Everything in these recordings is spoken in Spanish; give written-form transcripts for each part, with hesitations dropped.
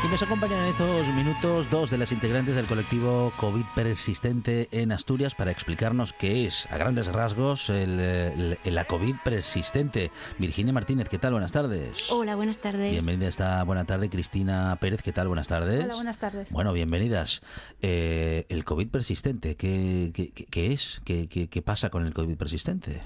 Y nos acompañan en estos minutos dos de las integrantes del colectivo COVID persistente en Asturias para explicarnos qué es, a grandes rasgos, la COVID persistente. Virginia Martínez, ¿qué tal? Buenas tardes. Hola, buenas tardes. Bienvenida esta buena tarde. Cristina Pérez, ¿qué tal? Buenas tardes. Hola, buenas tardes. Bueno, bienvenidas. El COVID persistente, ¿qué es? ¿Qué pasa con el COVID persistente?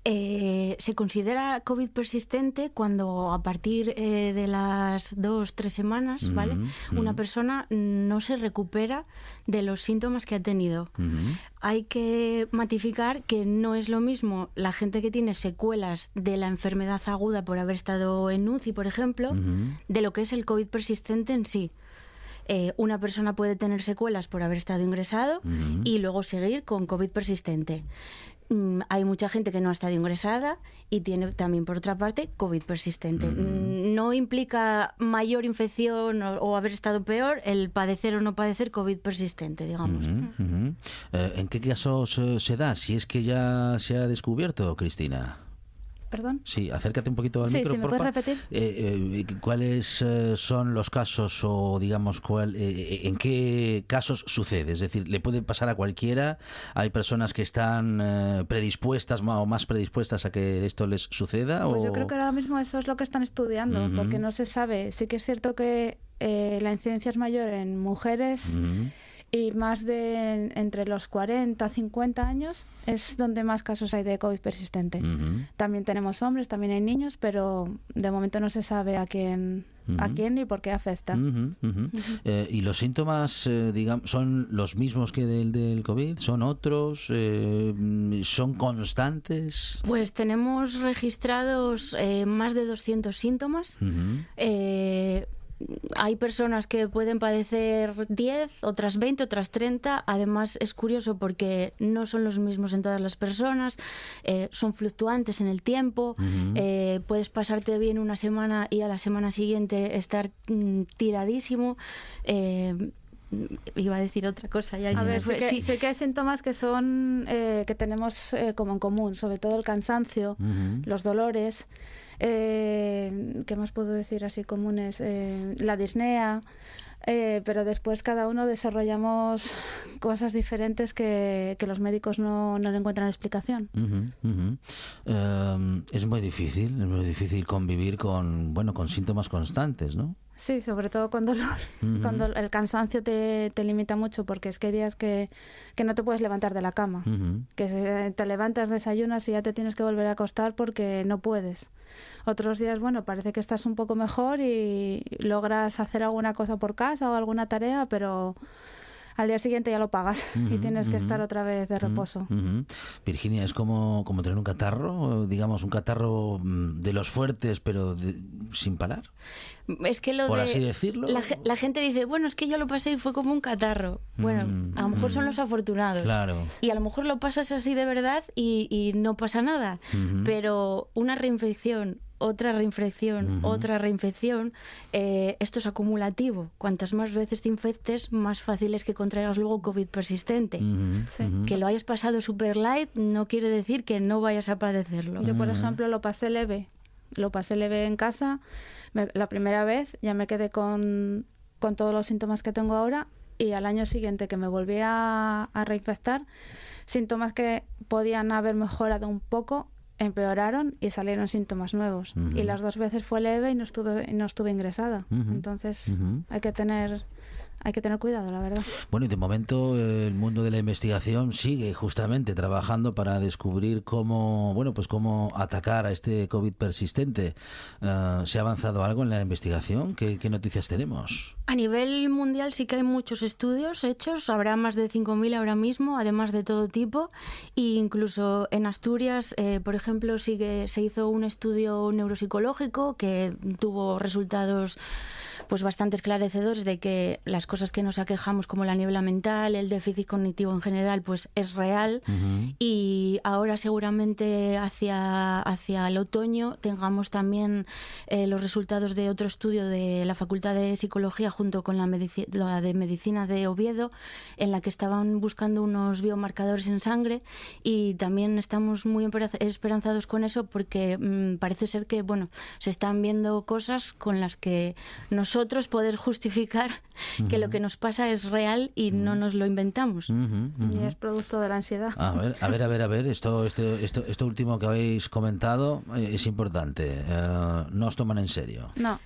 Se considera COVID persistente cuando a partir de las 2-3 semanas, ¿vale? Una persona no se recupera de los síntomas que ha tenido. Hay que matificar que no es lo mismo la gente que tiene secuelas de la enfermedad aguda por haber estado en UCI, por ejemplo, de lo que es el COVID persistente en sí. Una persona puede tener secuelas por haber estado ingresado y luego seguir con COVID persistente. Hay mucha gente que no ha estado ingresada y tiene también, por otra parte, COVID persistente. No implica mayor infección o haber estado peor el padecer o no padecer COVID persistente, digamos. ¿En qué casos se da? Si es que ya se ha descubierto, Cristina. ¿Perdón? Sí, acércate un poquito al micro, ¿me puedes repetir? ¿Cuáles son los casos o, digamos, en qué casos sucede? Es decir, ¿le puede pasar a cualquiera? ¿Hay personas que están predispuestas o más predispuestas a que esto les suceda? Pues yo creo que ahora mismo eso es lo que están estudiando, porque no se sabe. Sí que es cierto que la incidencia es mayor en mujeres y más de entre los 40 50 años es donde más casos hay de COVID persistente. También tenemos hombres, también hay niños, pero de momento no se sabe a quién ni por qué afecta. ¿Y los síntomas, digamos, son los mismos que del COVID? ¿Son otros? ¿Son constantes? Pues tenemos registrados más de 200 síntomas. Hay personas que pueden padecer 10, otras 20, otras 30. Además, es curioso porque no son los mismos en todas las personas, son fluctuantes en el tiempo. Puedes pasarte bien una semana y a la semana siguiente estar tiradísimo. Iba a decir otra cosa ya. A ver, sé que hay síntomas que son que tenemos como en común, sobre todo el cansancio, los dolores. ¿Qué más puedo decir así comunes? La disnea, pero después cada uno desarrollamos cosas diferentes que los médicos no le encuentran explicación. Es muy difícil convivir con síntomas constantes, ¿no? Sí, sobre todo con dolor. Cuando el cansancio te limita mucho, porque es que hay días que no te puedes levantar de la cama, que te levantas, desayunas y ya te tienes que volver a acostar porque no puedes. Otros días, parece que estás un poco mejor y logras hacer alguna cosa por casa o alguna tarea, pero al día siguiente ya lo pagas y tienes que estar otra vez de reposo. Virginia, es como tener un catarro, digamos, un catarro de los fuertes, pero sin parar. Es que por así decirlo. La gente dice, bueno, es que yo lo pasé y fue como un catarro. Bueno, a lo mejor son los afortunados. Claro. Y a lo mejor lo pasas así de verdad y no pasa nada. Pero una reinfección, otra reinfección, otra reinfección, esto es acumulativo. Cuantas más veces te infectes, más fácil es que contraigas luego COVID persistente. Que lo hayas pasado super light no quiere decir que no vayas a padecerlo. Yo, por ejemplo, lo pasé leve en casa. La primera vez ya me quedé con todos los síntomas que tengo ahora, y al año siguiente que me volví a reinfectar, síntomas que podían haber mejorado un poco empeoraron y salieron síntomas nuevos. Y las 2 veces fue leve y no estuve ingresada. Entonces hay que tener cuidado, la verdad. Bueno, y de momento el mundo de la investigación sigue justamente trabajando para descubrir cómo atacar a este COVID persistente. ¿Se ha avanzado algo en la investigación? ¿Qué noticias tenemos? A nivel mundial sí que hay muchos estudios hechos, habrá más de 5.000 ahora mismo, además de todo tipo, e incluso en Asturias, por ejemplo, se hizo un estudio neuropsicológico que tuvo resultados pues bastante esclarecedores de que las cosas que nos aquejamos, como la niebla mental, el déficit cognitivo en general, pues es real. Y ahora seguramente hacia el otoño tengamos también los resultados de otro estudio de la Facultad de Psicología junto con la de Medicina de Oviedo, en la que estaban buscando unos biomarcadores en sangre, y también estamos muy esperanzados con eso porque parece ser que se están viendo cosas con las que nosotros nosotros poder justificar que lo que nos pasa es real y no nos lo inventamos. Y es producto de la ansiedad. A ver, esto último que habéis comentado es importante. No os toman en serio. No.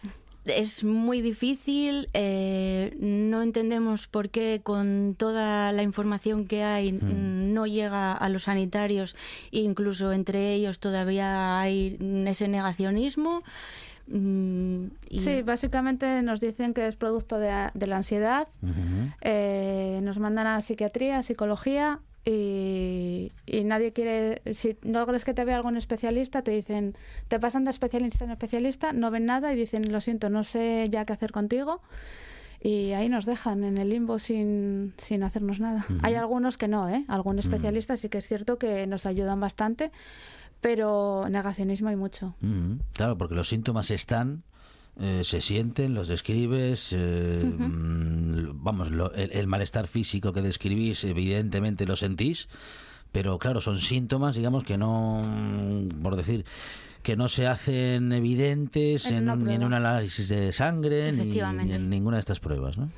Es muy difícil, no entendemos por qué con toda la información que hay no llega a los sanitarios, incluso entre ellos todavía hay ese negacionismo. Sí, básicamente nos dicen que es producto de la ansiedad, nos mandan a psiquiatría, a psicología. Y nadie quiere, si no crees que te vea algún especialista, te dicen, te pasan de especialista en especialista, no ven nada y dicen, lo siento, no sé ya qué hacer contigo, y ahí nos dejan en el limbo sin hacernos nada. Hay algunos que no, algún especialista sí que es cierto que nos ayudan bastante, pero negacionismo hay mucho. Claro, porque los síntomas están, se sienten, los describes, vamos, el malestar físico que describís, evidentemente lo sentís, pero claro, son síntomas, digamos, que no, por decir, que no se hacen evidentes ni en un análisis de sangre, ni en ninguna de estas pruebas, ¿no?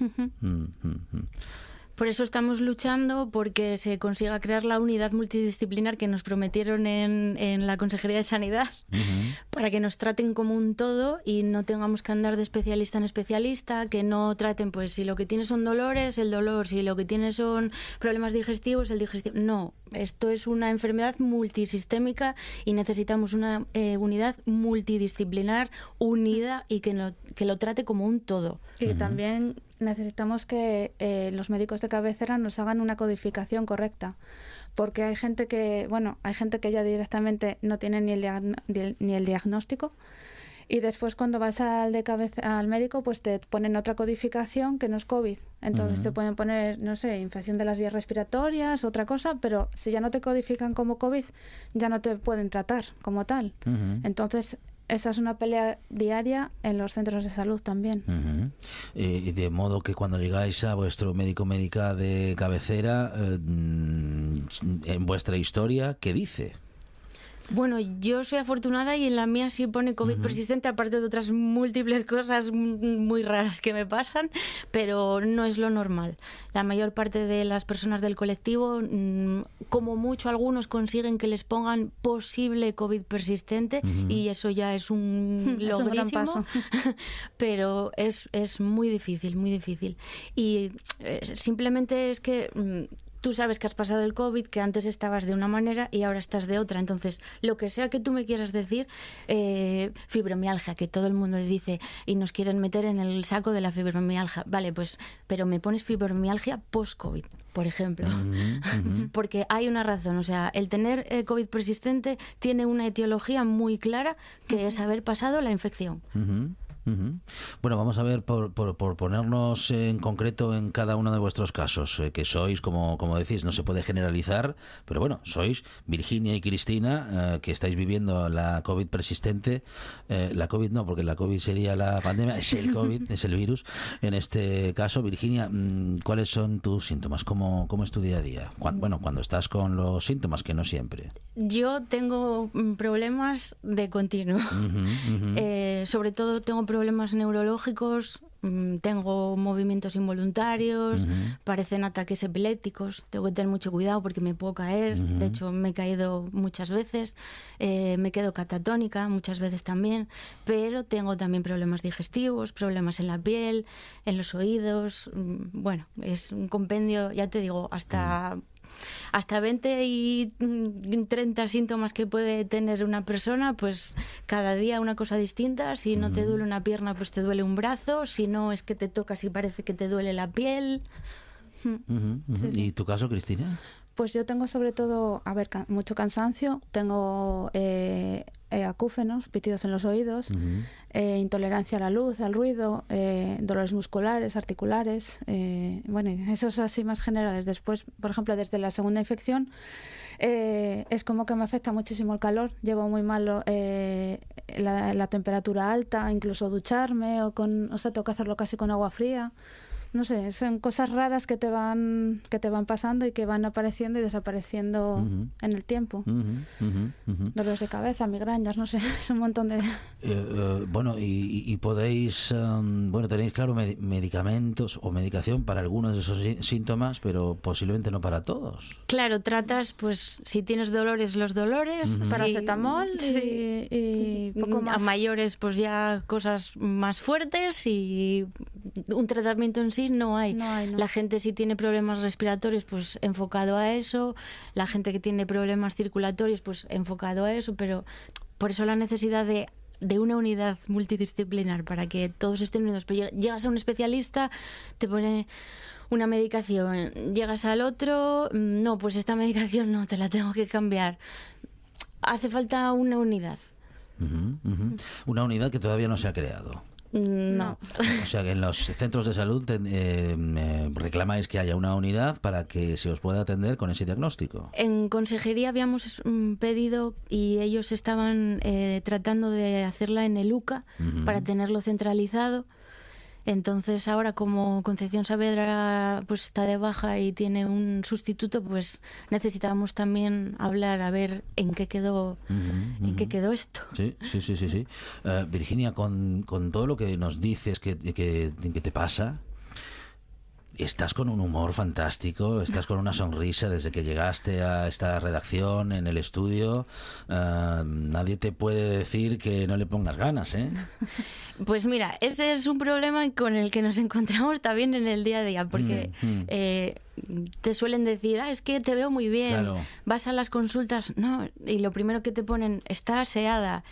Por eso estamos luchando porque se consiga crear la unidad multidisciplinar que nos prometieron en la Consejería de Sanidad, para que nos traten como un todo y no tengamos que andar de especialista en especialista, que no traten, pues si lo que tienes son dolores, el dolor, si lo que tienes son problemas digestivos, el digestivo. No, esto es una enfermedad multisistémica y necesitamos una unidad multidisciplinar unida y que lo trate como un todo. Y también necesitamos que los médicos de cabecera nos hagan una codificación correcta, porque hay gente que ya directamente no tiene ni el diagnóstico, y después cuando vas al médico pues te ponen otra codificación que no es COVID. Entonces te pueden poner, no sé, infección de las vías respiratorias, otra cosa, pero si ya no te codifican como COVID, ya no te pueden tratar como tal. Entonces esa es una pelea diaria en los centros de salud también. De modo que cuando llegáis a vuestro médica de cabecera, en vuestra historia, ¿qué dice? Bueno, yo soy afortunada y en la mía sí pone COVID persistente, aparte de otras múltiples cosas muy raras que me pasan, pero no es lo normal. La mayor parte de las personas del colectivo, como mucho algunos consiguen que les pongan posible COVID persistente, y eso ya es un logrísimo, pero es muy difícil, muy difícil. Y simplemente es que tú sabes que has pasado el COVID, que antes estabas de una manera y ahora estás de otra. Entonces, lo que sea que tú me quieras decir, fibromialgia, que todo el mundo dice y nos quieren meter en el saco de la fibromialgia. Vale, pues, pero me pones fibromialgia post-COVID, por ejemplo. Porque hay una razón. O sea, el tener COVID persistente tiene una etiología muy clara, que es haber pasado la infección. Bueno, vamos a ver por ponernos en concreto en cada uno de vuestros casos, que sois, como decís, no se puede generalizar, pero bueno, sois Virginia y Cristina, que estáis viviendo la COVID persistente. La COVID no, porque la COVID sería la pandemia, es el COVID, es el virus. En este caso, Virginia, ¿cuáles son tus síntomas? ¿Cómo es tu día a día? Cuando estás con los síntomas, que no siempre. Yo tengo problemas de continuo. Sobre todo tengo problemas neurológicos, tengo movimientos involuntarios, parecen ataques epilépticos, tengo que tener mucho cuidado porque me puedo caer, de hecho me he caído muchas veces, me quedo catatónica muchas veces también, pero tengo también problemas digestivos, problemas en la piel, en los oídos, bueno, es un compendio, ya te digo, hasta 20 y 30 síntomas que puede tener una persona, pues cada día una cosa distinta. Si no te duele una pierna, pues te duele un brazo. Si no, es que te tocas y parece que te duele la piel. Sí. ¿Y tu caso, Cristina? Pues yo tengo sobre todo, mucho cansancio, tengo acúfenos, pitidos en los oídos, intolerancia a la luz, al ruido, dolores musculares, articulares, bueno, esos así más generales. Después, por ejemplo, desde la segunda infección, es como que me afecta muchísimo el calor, llevo muy mal la temperatura alta, incluso ducharme, tengo que hacerlo casi con agua fría. no sé, son cosas raras que te van pasando y que van apareciendo y desapareciendo en el tiempo. Dolores de cabeza, migrañas, no sé, es un montón de... Bueno, y podéis, bueno, tenéis claro medicamentos o medicación para algunos de esos síntomas, pero posiblemente no para todos. Claro, tratas, pues, si tienes dolores, los dolores, paracetamol y poco más. A mayores, pues ya cosas más fuertes, y un tratamiento en sí no hay. No. La gente si tiene problemas respiratorios, pues enfocado a eso. La gente que tiene problemas circulatorios, pues enfocado a eso. Pero por eso la necesidad de una unidad multidisciplinar para que todos estén unidos. Pero llegas a un especialista, te pone una medicación, llegas al otro, no, pues esta medicación no, te la tengo que cambiar. Hace falta una unidad. Una unidad que todavía no se ha creado. No. O sea, que en los centros de salud reclamáis que haya una unidad para que se os pueda atender con ese diagnóstico. En consejería habíamos pedido, y ellos estaban tratando de hacerla en el UCA para tenerlo centralizado. Entonces ahora, como Concepción Saavedra pues está de baja y tiene un sustituto, pues necesitamos también hablar a ver en qué quedó esto. Sí. Virginia, con todo lo que nos dices que te pasa, estás con un humor fantástico, estás con una sonrisa desde que llegaste a esta redacción en el estudio. Nadie te puede decir que no le pongas ganas, ¿eh? Pues mira, ese es un problema con el que nos encontramos también en el día a día, porque te suelen decir, es que te veo muy bien, claro. Vas a las consultas, no, y lo primero que te ponen, está aseada.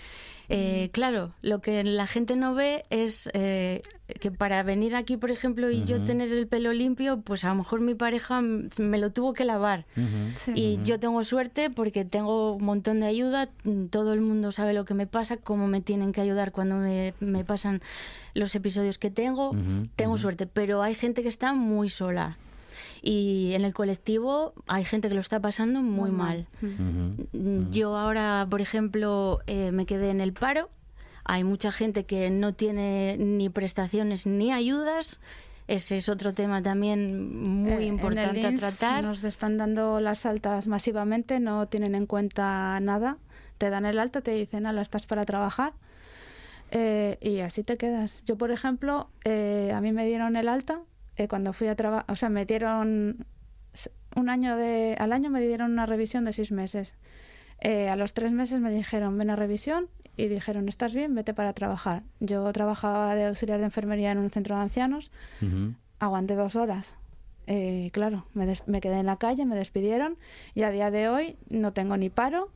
Claro, lo que la gente no ve es que para venir aquí, por ejemplo, y yo tener el pelo limpio, pues a lo mejor mi pareja me lo tuvo que lavar. Y yo tengo suerte porque tengo un montón de ayuda, todo el mundo sabe lo que me pasa, cómo me tienen que ayudar cuando me pasan los episodios que tengo. Tengo suerte, pero hay gente que está muy sola. Y en el colectivo hay gente que lo está pasando muy mal. Yo ahora, por ejemplo, me quedé en el paro. Hay mucha gente que no tiene ni prestaciones ni ayudas. Ese es otro tema también muy importante a tratar. Nos están dando las altas masivamente, no tienen en cuenta nada. Te dan el alta, te dicen, ala, estás para trabajar. Y así te quedas. Yo, por ejemplo, a mí me dieron el alta cuando fui a trabajar, o sea, me dieron al año me dieron una revisión de 6 meses. A los 3 meses me dijeron, ven a revisión, y dijeron, ¿estás bien? Vete para trabajar. Yo trabajaba de auxiliar de enfermería en un centro de ancianos, aguanté 2 horas. Claro, me quedé en la calle, me despidieron, y a día de hoy no tengo ni paro,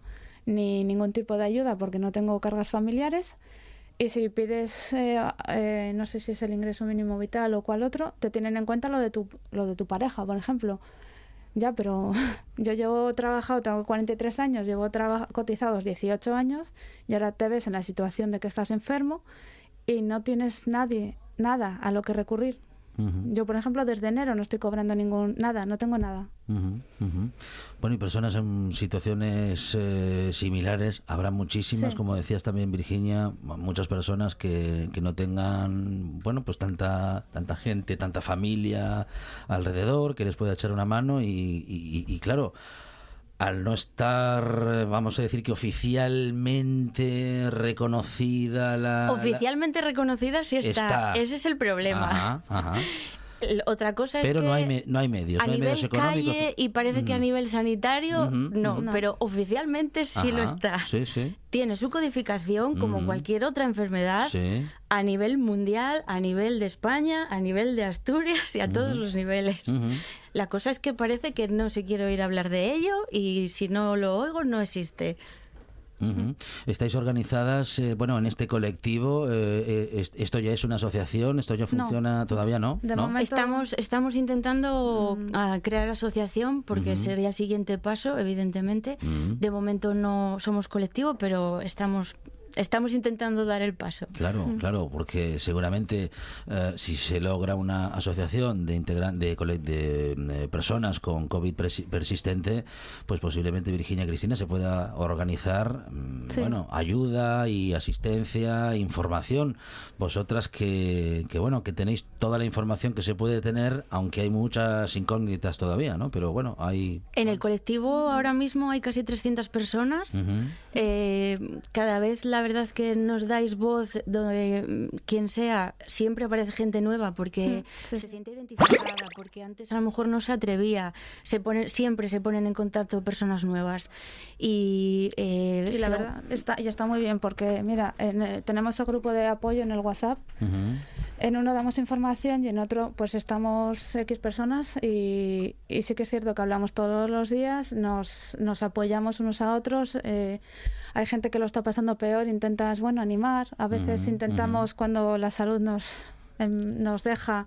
ni ningún tipo de ayuda porque no tengo cargas familiares. Y si pides, no sé si es el ingreso mínimo vital o cuál otro, te tienen en cuenta lo de tu pareja, por ejemplo. Ya, pero yo llevo trabajado, tengo 43 años, llevo cotizados 18 años, y ahora te ves en la situación de que estás enfermo y no tienes nada a lo que recurrir. Yo, por ejemplo, desde enero no estoy cobrando nada, no tengo nada. Bueno, y personas en situaciones similares habrá muchísimas, sí. Como decías también, Virginia, muchas personas que no tengan, bueno, pues tanta gente, tanta familia alrededor que les pueda echar una mano y claro, al no estar, vamos a decir que oficialmente reconocida Oficialmente reconocida sí está. Ese es el problema. Ajá. Otra cosa es pero que no hay medios, no hay medios económicos. Calle, y parece que a nivel sanitario no, pero oficialmente sí lo está. Sí. Tiene su codificación como cualquier otra enfermedad, sí. A nivel mundial, a nivel de España, a nivel de Asturias y a todos los niveles. La cosa es que parece que no se quiere oír hablar de ello, y si no lo oigo no existe. Estáis organizadas, bueno, en este colectivo. ¿Esto ya es una asociación? ¿Esto ya funciona? ¿Todavía no? De momento... Estamos intentando crear asociación porque sería el siguiente paso, evidentemente. De momento no somos colectivo, pero estamos estamos intentando dar el paso. Claro, claro, porque seguramente si se logra una asociación de personas con COVID persistente, pues posiblemente Virginia, Cristina, se pueda organizar bueno, ayuda y asistencia, información. Vosotras que tenéis toda la información que se puede tener, aunque hay muchas incógnitas todavía, ¿no? Pero bueno, hay... En el colectivo ahora mismo hay casi 300 personas. Cada vez la verdad que nos dais voz, quien sea, siempre aparece gente nueva porque se siente identificada, porque antes a lo mejor no se atrevía. Siempre se ponen en contacto personas nuevas. Y la verdad está muy bien porque, mira, tenemos el grupo de apoyo en el WhatsApp. En uno damos información y en otro pues estamos X personas y sí que es cierto que hablamos todos los días, nos apoyamos unos a otros. Hay gente que lo está pasando peor, intentas animar, a veces intentamos cuando la salud nos deja,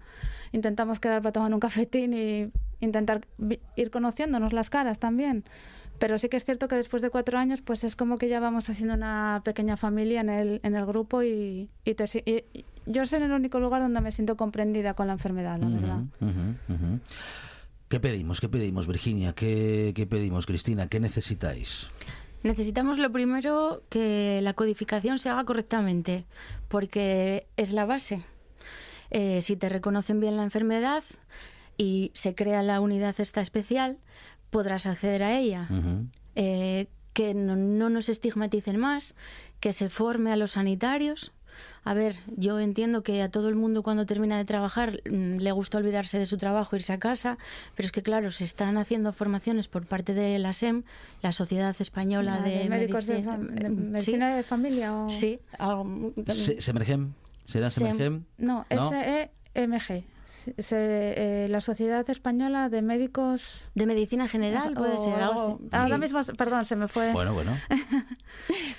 intentamos quedar para tomar un cafetín y intentar ir conociéndonos las caras también. Pero sí que es cierto que después de 4 años pues es como que ya vamos haciendo una pequeña familia en el grupo y yo soy el único lugar donde me siento comprendida con la enfermedad, la verdad. ¿Qué pedimos, Virginia? ¿Qué pedimos, Cristina? ¿Qué necesitáis? Necesitamos lo primero que la codificación se haga correctamente, porque es la base. Si te reconocen bien la enfermedad y se crea la unidad esta especial, podrás acceder a ella. Que no nos estigmaticen más, que se forme a los sanitarios. A ver, yo entiendo que a todo el mundo cuando termina de trabajar le gusta olvidarse de su trabajo, irse a casa, pero es que claro, se están haciendo formaciones por parte de la SEM, la Sociedad Española de Médicos de Medicina de Familia. ¿O? Sí. ¿Semergem? ¿Será Semergem? No, SEMG. La Sociedad Española de Médicos... De Medicina General, puede ser algo... Ahora mismo, perdón, se me fue... Bueno.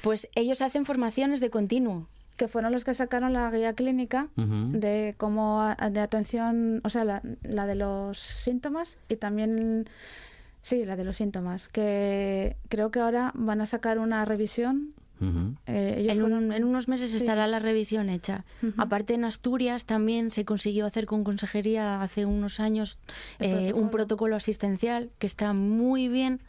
Pues ellos hacen formaciones de continuo. Que fueron los que sacaron la guía clínica de cómo de atención, o sea, la de los síntomas y también, sí, la de los síntomas, que creo que ahora van a sacar una revisión. En unos meses estará la revisión hecha. Aparte en Asturias también se consiguió hacer con consejería hace unos años un protocolo asistencial que está muy bien.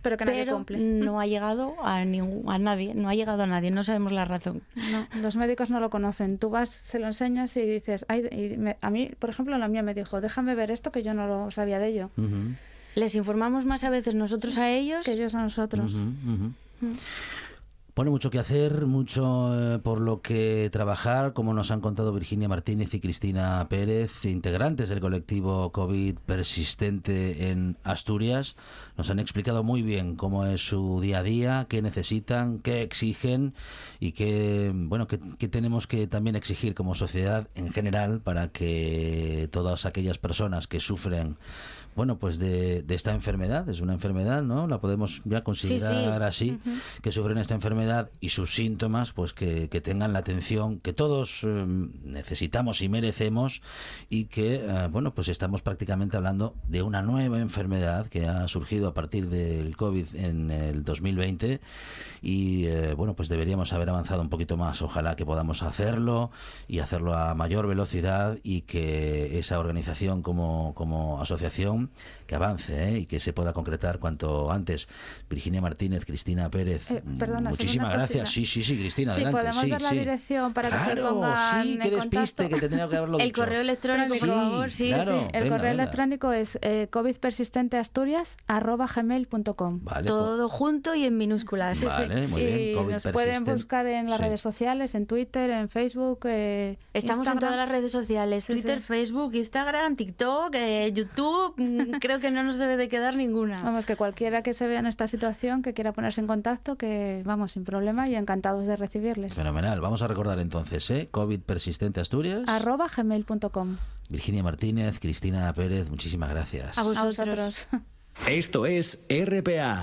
Pero que nadie cumple. No ha llegado a nadie, no sabemos la razón. No, los médicos no lo conocen. Tú vas, se lo enseñas y dices, a mí, por ejemplo, la mía me dijo, déjame ver esto que yo no lo sabía de ello. Les informamos más a veces nosotros a ellos que ellos a nosotros. Pone mucho que hacer, mucho por lo que trabajar, como nos han contado Virginia Martínez y Cristina Pérez, integrantes del colectivo COVID persistente en Asturias. Nos han explicado muy bien cómo es su día a día, qué necesitan, qué exigen y qué tenemos que también exigir como sociedad en general para que todas aquellas personas que sufren pues de esta enfermedad, es una enfermedad, ¿no? La podemos ya considerar así, que sufren esta enfermedad y sus síntomas, pues que tengan la atención que todos necesitamos y merecemos y que, pues estamos prácticamente hablando de una nueva enfermedad que ha surgido a partir del COVID en el 2020 y, pues deberíamos haber avanzado un poquito más. Ojalá que podamos hacerlo y hacerlo a mayor velocidad y que esa organización como asociación que avance y que se pueda concretar cuanto antes. Virginia Martínez, Cristina Pérez, muchísimas gracias. Sí, Cristina, adelante. Podemos dar la dirección para que se pongan en qué despiste, contacto. que tendría que haberlo dicho. El correo electrónico, por favor. Claro, el correo electrónico es covidpersistenteasturias@gmail.com. Vale, todo junto y en minúsculas. Vale, muy bien. Y nos pueden buscar en las redes sociales, en Twitter, en Facebook. Estamos Instagram. en todas las redes sociales, Twitter, Facebook, Instagram, TikTok, YouTube. Creo que no nos debe de quedar ninguna. Vamos, que cualquiera que se vea en esta situación, que quiera ponerse en contacto, que vamos, sin problema y encantados de recibirles. Fenomenal. Vamos a recordar entonces, covidpersistenteasturias @gmail.com. Virginia Martínez, Cristina Pérez, muchísimas gracias. A vosotros. Esto es RPA.